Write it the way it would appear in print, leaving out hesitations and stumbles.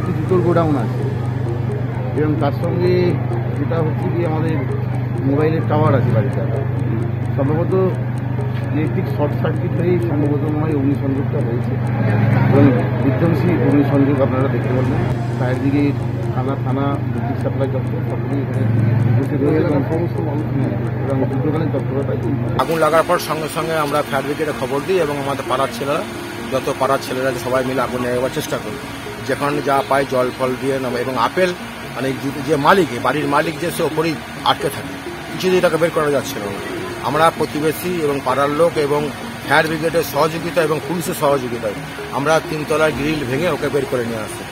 একটি জুতোর গোডাউন আছে এবং তার সঙ্গে যেটা হচ্ছে কি আমাদের মোবাইলের টাওয়ার আছে বাড়িতে। সম্ভবত ইলেকট্রিক শর্ট সার্কিট হয়েই সম্ভবত মনে হয় অগ্নিসংযোগটা হয়েছে এবং বিধ্বংসী অগ্নিসংযোগ আপনারা দেখতে পারবেন। ফায়ার ব্রিগেড, থানা, বিদ্যুৎ সাপ্লাই দপ্তর সকলেই এখানে উপস্থিত হয়েছে এবং সমস্ত মানুষ এবং যুদ্ধকালীন তৎপরতা। আগুন লাগার পর সঙ্গে সঙ্গে আমরা ফায়ার ব্রিগেডে খবর দিই এবং আমাদের পাড়ার ছেলেরা, যত পাড়ার ছেলেরা সবাই মিলে আগুন নেওয়ার চেষ্টা করি। যেখানে যা পাই জল ফল দিয়ে নামে এবং আপেল মানে যে মালিক, বাড়ির মালিক যে সে ওপরেই আটকে থাকে, কিছুতেই তাকে বের করা যাচ্ছিল না। আমরা প্রতিবেশী এবং পাড়ার লোক এবং ফায়ার ব্রিগেডের সহযোগিতা এবং পুলিশের সহযোগিতায় আমরা 3 তলার গ্রিল ভেঙে ওকে বের করে নিয়ে আসি।